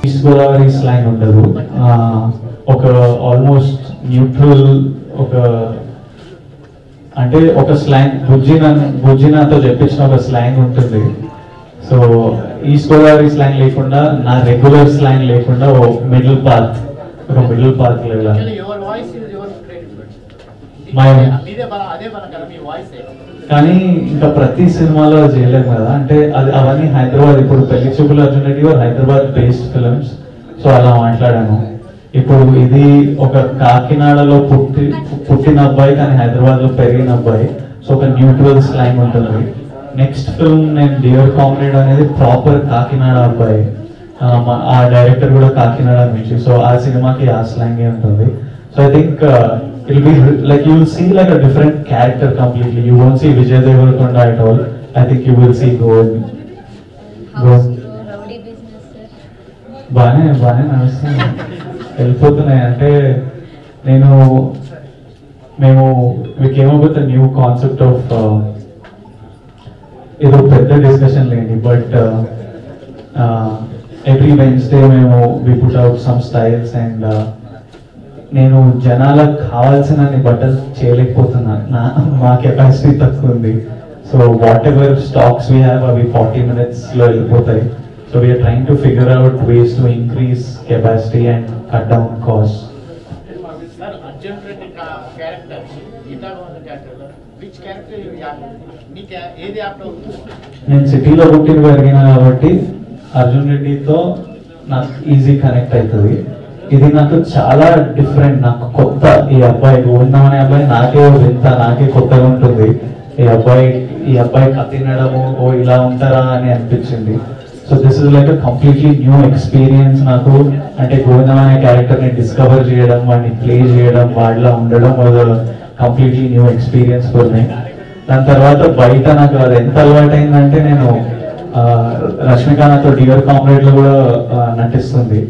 East Godavari slang ఉండదు, ఒక almost neutral ఒక అంటే ఒక స్లాంగ్ బుజ్జినాతో చెప్పించిన ఒక స్లాంగ్ ఉంటుంది. సో ఈస్ట్ గోదావరి స్లాంగ్ లేకుండా నా రెగ్యులర్ స్లాంగ్ లేకుండా ఒక మిడిల్ పాత్ లేదా కానీ ఇంకా ప్రతి సినిమాలో చేయలేము కదా, అంటే అది అవన్నీ హైదరాబాద్. ఇప్పుడు పెళ్లి చూపులు Arjun Reddy Hyderabad based films, so అలా మాట్లాడాను. ఇప్పుడు ఇది ఒక కాకినాడలో పుట్టిన అబ్బాయి కానీ హైదరాబాద్ లో పెరిగిన అబ్బాయి, సో ఒక న్యూట్రల్ స్లాంగ్ ఉంటుంది. నెక్స్ట్ ఫిల్మ్ నేను డియర్ కామ్రేడ్ అనేది ప్రాపర్ కాకినాడ అబ్బాయి, ఆ డైరెక్టర్ కూడా కాకినాడ నుంచి, సో ఆ సినిమాకి ఆ స్లాంగే ఉంటుంది. So I think it'll be like you will see like a different character completely. You won't see Vijay Deverakonda at all. I think you will see Govind. Rowdy business sir. బానే నడుస్తుంది, వెళ్ళిపోతున్నాయి. అంటే మేము we came up with a new concept of ఏదో పెద్ద discussion లేండి, but every Wednesday we put out some styles and నేను జనాలకు కావాల్సిన బట్టలు చేయలేకపోతున్నా, మా కెపాసిటీ తక్కువ ఉంది. So whatever stocks we have అవి 40 minutesలో వెళ్ళిపోతాయి. So we are trying to figure out ways to increase capacity and cut down cost. నేను సిటీలో పుట్టిన పెరిగినా కాబట్టి అర్జున్ రెడ్డితో నాకు ఈజీ కనెక్ట్ అవుతుంది. ఇది నాకు చాలా డిఫరెంట్, నాకు కొత్త. ఈ అబ్బాయి గోవిందం అనే అబ్బాయి నాకే వింత, నాకే కొత్తగా ఉంటుంది. ఈ అబ్బాయి కథ తినడము ఓ ఇలా ఉంటారా అని అనిపించింది. So this is like a completely new experience నాకు. అంటే గోవిందం అనే క్యారెక్టర్ని డిస్కవర్ చేయడం, వాడిని ప్లే చేయడం, వాడిలా ఉండడం was completely new experience for me. దాని తర్వాత బయట నాకు అది ఎంత అలవాటైందంటే, నేను రష్మిక నాతో డియర్ కామ్రేడ్ లో కూడా నటిస్తుంది.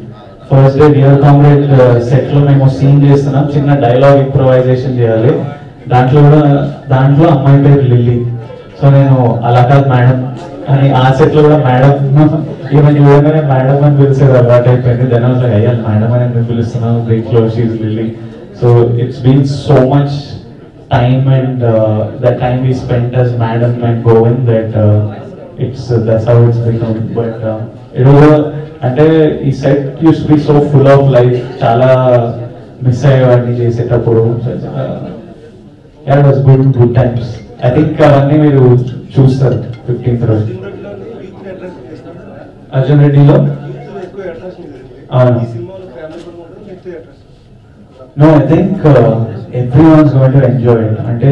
First day dear comrade set లో మేము సీన్ చేస్తున్నాం, చిన్న డైలాగ్ ఇంప్రొవైజేషన్ చేయాలి. దాంట్లో అమ్మాయి పేరు లిల్లీ. సో నేను అలా కాదు మేడం అని, ఆ సెట్ లో కూడా మేడం ఈవెన్ చూడగానే మేడం అని పిలిచేది అలవాటు అయిపోయింది. దెన్ వాజ్ లైక్ అయ్యా మేడం అని ఎందుకు పిలుస్తున్నాను, బ్రేక్ లో షీఈ్ లిల్లీ. So it's been so much time and the time we spent as Madam and Govind that that's how it's become. But it was అంటే ఈ set use be so full of life, చాలా miss అయ్యేవాడిని చేసేటప్పుడు. It was good times. I think అవన్నీ మీరు చూస్తారు 15th రోజు అర్జున్ రెడ్డిలో. అవును. No, I think everyone's going to enjoy it. అంటే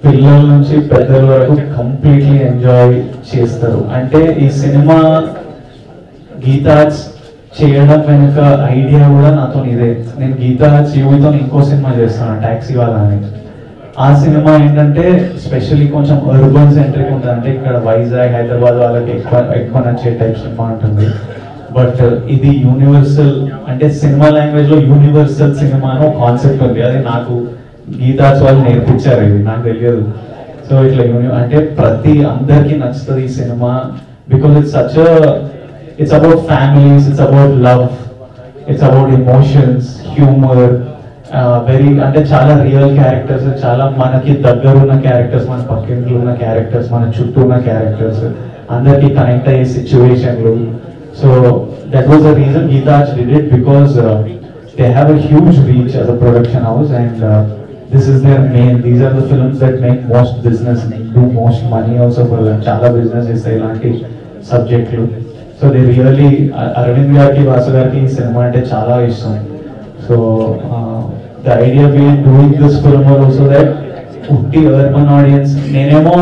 పిల్లల నుంచి పెద్దల వరకు కంప్లీట్లీ ఎంజాయ్ చేస్తారు. అంటే ఈ సినిమా గీతాజ్ చేయడం వెనుక ఐడియా కూడా నాతో ఇదే. నేను గీతాజ్ యూవితో ఇంకో సినిమా చేస్తాను, టాక్సీ వాళ్ళ అని. ఆ సినిమా ఏంటంటే స్పెషల్లీ కొంచెం అర్బన్ సెంట్రిక్ ఉంటుంది. అంటే ఇక్కడ వైజాగ్, హైదరాబాద్ వాళ్ళకి ఎక్కువ నచ్చే టైప్ సినిమా ఉంటుంది. బట్ ఇది యూనివర్సల్, అంటే సినిమా లాంగ్వేజ్ లో యూనివర్సల్ సినిమా అని ఒక కాన్సెప్ట్ ఉంది. అది నాకు గీతాజ్ వాళ్ళు నేర్పించారు, ఇది నాకు తెలియదు. సో ఇట్లా అంటే ప్రతి అందరికి నచ్చుతుంది ఈ cinema. Because it's about families, it's about love, it's about emotions, humor, very అంటే చాలా రియల్ క్యారెక్టర్స్, చాలా మనకి దగ్గర ఉన్న క్యారెక్టర్స్, మన పక్కింట్లో ఉన్న క్యారెక్టర్స్, మన చుట్టూ ఉన్న క్యారెక్టర్స్, అందరికి కనెక్ట్ అయ్యే సిచ్యువేషన్లు. So that was the reason Geetaj did it, because they have a huge reach as a production house, and this is their main. These are the films that make most business, do most money also for them. Chala business is ilanti subject lu. So they really Arvind gariki, Vasu gariki cinema ante chala ishtam. So the idea behind doing this film was also that utti urban audience, nenemo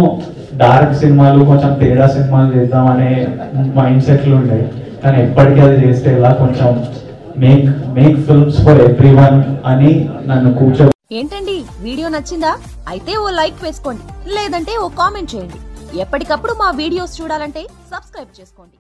dark సినిమాలు కొంచెం తేడా సినిమాలు చేద్దాం అనే mind సెట్లు ఉంటాయి. కానీ ఎప్పటికీ అది చేస్తే ఇలా కొంచెం మేక్ ఫిల్మ్స్ ఫర్ ఎవ్రీవన్ అని నన్ను కూర్చో. ఏంటండి వీడియో నచ్చిందా? అయితే ఓ లైక్ వేసుకోండి, లేదంటే ఓ కామెంట్ చేయండి. ఎప్పటికప్పుడు మా వీడియోస్ చూడాలంటే సబ్స్క్రైబ్ చేసుకోండి.